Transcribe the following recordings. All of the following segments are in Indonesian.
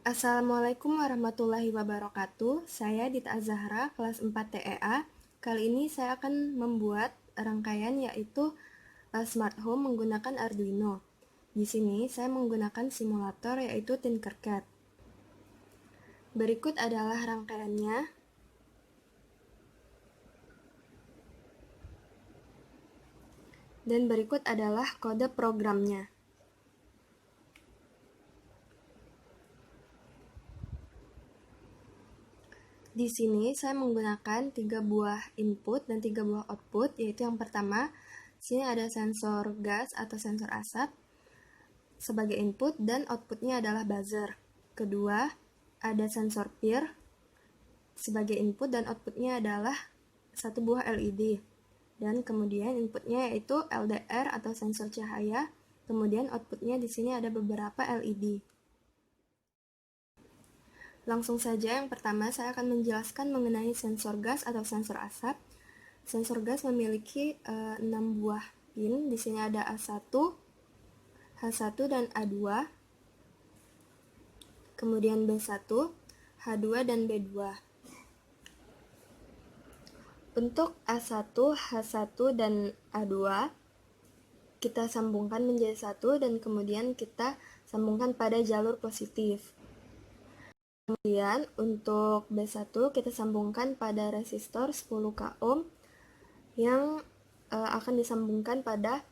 Assalamualaikum warahmatullahi wabarakatuh. Saya Dita Azahra, kelas 4 TEA. Kali ini saya akan membuat rangkaian yaitu Smart Home menggunakan Arduino. Di sini saya menggunakan simulator yaitu Tinkercad. Berikut adalah rangkaiannya. Dan berikut adalah kode programnya. Di sini saya menggunakan 3 buah input dan 3 buah output, yaitu yang pertama, sini ada sensor gas atau sensor asap sebagai input dan outputnya adalah buzzer. Kedua, ada sensor PIR sebagai input dan outputnya adalah satu buah LED. Dan kemudian inputnya yaitu LDR atau sensor cahaya, kemudian outputnya di sini ada beberapa LED. Langsung saja, yang pertama saya akan menjelaskan mengenai sensor gas atau sensor asap. Sensor gas memiliki 6 buah pin. Di sini ada A1, H1 dan A2. Kemudian B1, H2 dan B2. Untuk A1, H1 dan A2 kita sambungkan menjadi satu dan kemudian kita sambungkan pada jalur positif. Kemudian untuk B1 kita sambungkan pada resistor 10K ohm yang akan disambungkan pada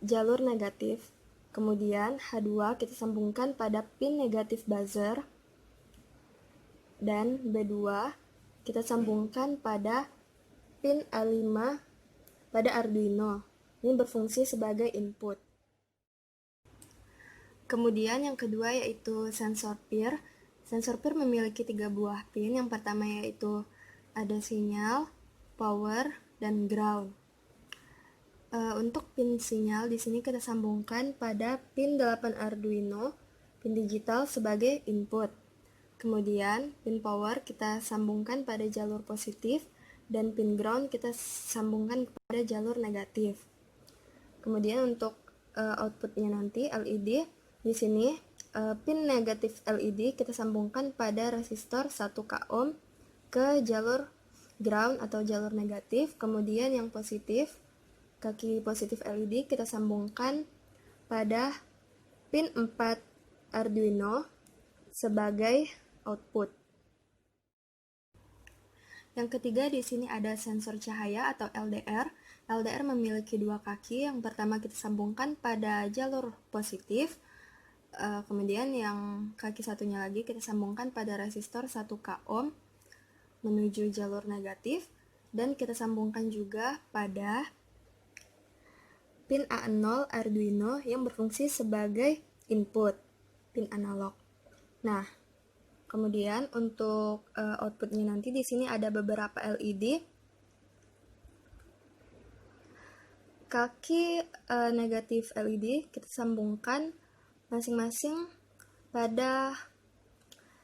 jalur negatif. Kemudian H2 kita sambungkan pada pin negatif buzzer. Dan B2 kita sambungkan pada pin A5 pada Arduino. Ini berfungsi sebagai input. Kemudian yang kedua yaitu sensor PIR. Sensor PIR memiliki 3 buah pin. Yang pertama yaitu ada sinyal, power, dan ground. Untuk pin sinyal di sini kita sambungkan pada pin 8 Arduino, pin digital sebagai input. Kemudian pin power kita sambungkan pada jalur positif dan pin ground kita sambungkan kepada jalur negatif. Kemudian untuk outputnya nanti LED di sini pin negatif LED kita sambungkan pada resistor 1K ohm ke jalur ground atau jalur negatif. Kemudian yang positif, kaki positif LED kita sambungkan pada pin 4 Arduino sebagai output. Yang ketiga di sini ada sensor cahaya atau LDR. LDR memiliki 2 kaki. Yang pertama kita sambungkan pada jalur positif. Kemudian yang kaki satunya lagi kita sambungkan pada resistor 1K ohm menuju jalur negatif dan kita sambungkan juga pada pin A0 Arduino yang berfungsi sebagai input, pin analog. Nah, kemudian untuk outputnya nanti di sini ada beberapa LED. Kaki negatif LED kita sambungkan masing-masing pada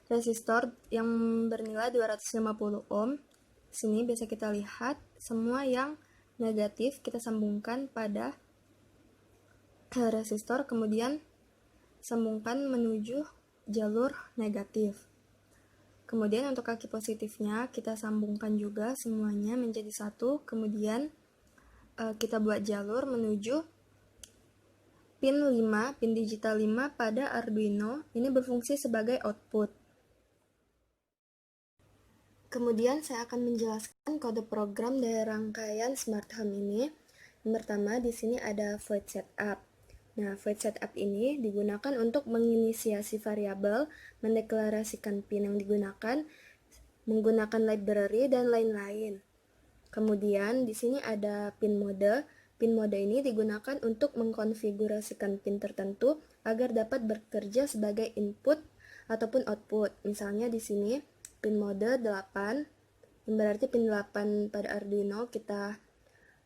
resistor yang bernilai 250 ohm. Sini bisa kita lihat semua yang negatif kita sambungkan pada resistor, kemudian sambungkan menuju jalur negatif. Kemudian untuk kaki positifnya kita sambungkan juga semuanya menjadi satu, kemudian kita buat jalur menuju pin 5, pin digital 5 pada Arduino. Ini berfungsi sebagai output. Kemudian saya akan menjelaskan kode program dari rangkaian Smart Home ini. Yang pertama di sini ada void setup. Nah, void setup ini digunakan untuk menginisiasi variabel, mendeklarasikan pin yang digunakan, menggunakan library dan lain-lain. Kemudian di sini ada pin mode. Pin mode ini digunakan untuk mengkonfigurasikan pin tertentu agar dapat bekerja sebagai input ataupun output. Misalnya di sini pin mode 8, yang berarti pin 8 pada Arduino kita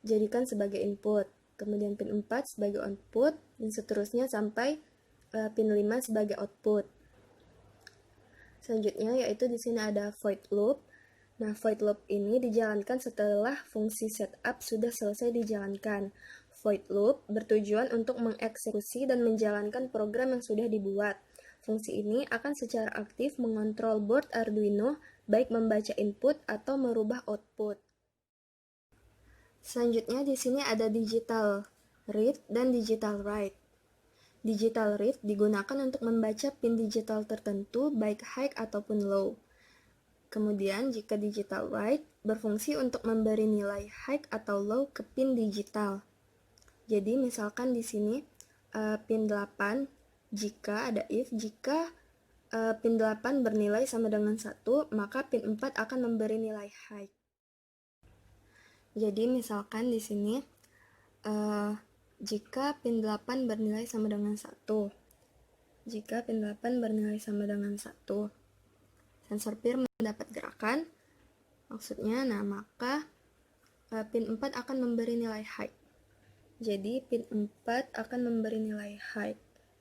jadikan sebagai input. Kemudian pin 4 sebagai output, dan seterusnya sampai pin 5 sebagai output. Selanjutnya yaitu di sini ada void loop. Nah, void loop ini dijalankan setelah fungsi setup sudah selesai dijalankan. Void loop bertujuan untuk mengeksekusi dan menjalankan program yang sudah dibuat. Fungsi ini akan secara aktif mengontrol board Arduino, baik membaca input atau merubah output. Selanjutnya di sini ada digital read dan digital write. Digital read digunakan untuk membaca pin digital tertentu, baik high ataupun low. Kemudian, jika digital write berfungsi untuk memberi nilai high atau low ke pin digital. Jadi, misalkan di sini pin 8, jika ada if, jika pin 8 bernilai sama dengan 1, maka pin 4 akan memberi nilai high. Jadi, misalkan di sini jika pin 8 bernilai sama dengan 1. Jika pin 8 bernilai sama dengan 1, sensor PIR mendapat gerakan, maksudnya, maka pin 4 akan memberi nilai high. Jadi, pin 4 akan memberi nilai high.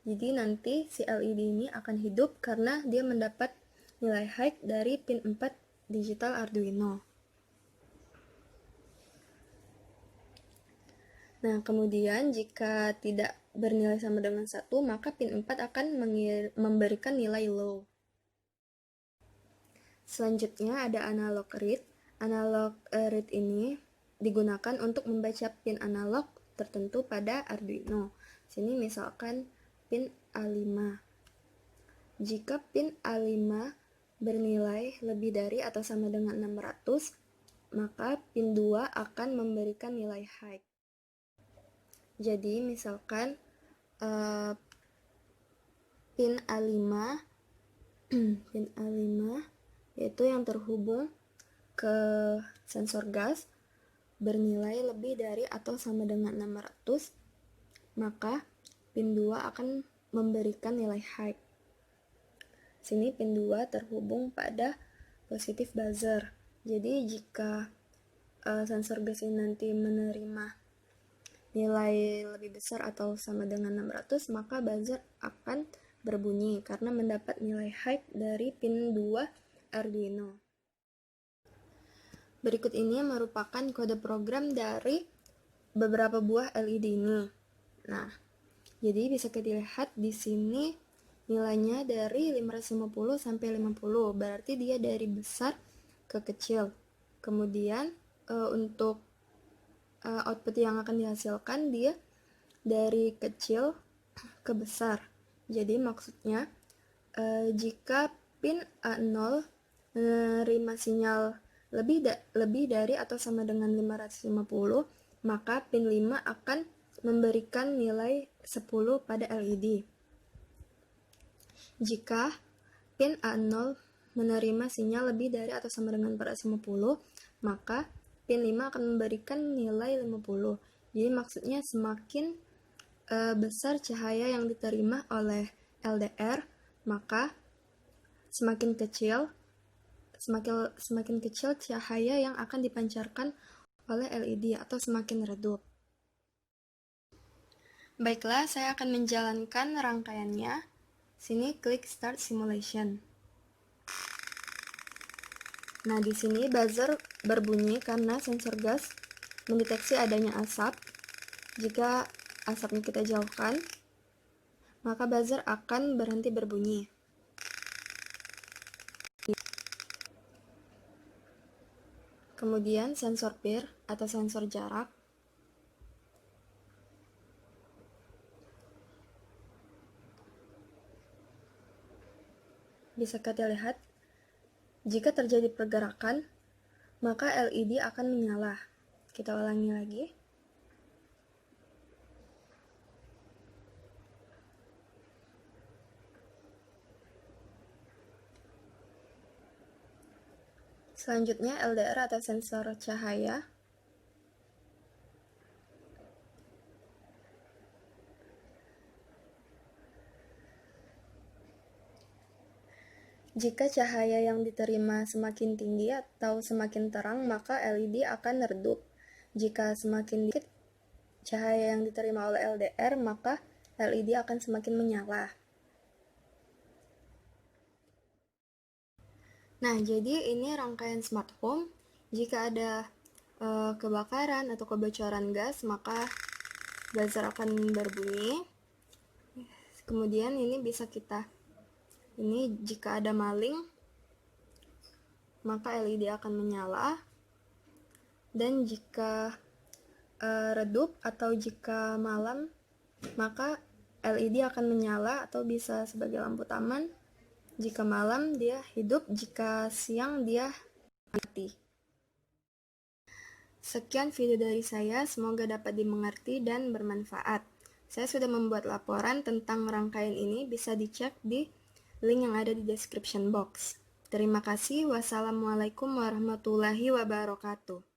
Jadi, nanti si LED ini akan hidup karena dia mendapat nilai high dari pin 4 digital Arduino. Nah, kemudian jika tidak bernilai sama dengan 1, maka pin 4 akan memberikan nilai low. Selanjutnya ada analog read. Analog read ini digunakan untuk membaca pin analog tertentu pada Arduino. Sini misalkan pin A5. Jika pin A5 bernilai lebih dari atau sama dengan 600, maka pin 2 akan memberikan nilai high. Jadi misalkan pin A5 pin A5 yaitu yang terhubung ke sensor gas bernilai lebih dari atau sama dengan 600, maka pin 2 akan memberikan nilai high. Sini pin 2 terhubung pada positif buzzer. Jadi jika sensor gas ini nanti menerima nilai lebih besar atau sama dengan 600, maka buzzer akan berbunyi karena mendapat nilai high dari pin 2 Arduino. Berikut ini merupakan kode program dari beberapa buah LED ini. Nah, jadi bisa kita lihat di sini nilainya dari 550 sampai 50, berarti dia dari besar ke kecil. Kemudian untuk output yang akan dihasilkan dia dari kecil ke besar. Jadi maksudnya jika pin A0 menerima sinyal lebih dari atau sama dengan 550, maka pin 5 akan memberikan nilai 10 pada LED. Jika pin A0 menerima sinyal lebih dari atau sama dengan 450, maka pin 5 akan memberikan nilai 50. Jadi maksudnya semakin besar cahaya yang diterima oleh LDR, maka semakin kecil cahaya yang akan dipancarkan oleh LED atau semakin redup. Baiklah, saya akan menjalankan rangkaiannya. Sini klik Start Simulation. Nah, di sini buzzer berbunyi karena sensor gas mendeteksi adanya asap. Jika asapnya kita jauhkan, maka buzzer akan berhenti berbunyi. Kemudian sensor PIR atau sensor jarak bisa kita lihat, jika terjadi pergerakan, maka LED akan menyala. Kita ulangi lagi. Selanjutnya LDR atau sensor cahaya. Jika cahaya yang diterima semakin tinggi atau semakin terang, maka LED akan redup. Jika semakin dikit cahaya yang diterima oleh LDR, maka LED akan semakin menyala. Nah, jadi ini rangkaian smart home. Jika ada kebakaran atau kebocoran gas, maka buzzer akan berbunyi. Kemudian ini bisa kita Ini jika ada maling, maka LED akan menyala, dan jika redup atau jika malam, maka LED akan menyala atau bisa sebagai lampu taman. Jika malam dia hidup, jika siang dia mati. Sekian video dari saya, semoga dapat dimengerti dan bermanfaat. Saya sudah membuat laporan tentang rangkaian ini, bisa dicek di link yang ada di description box. Terima kasih. Wassalamualaikum warahmatullahi wabarakatuh.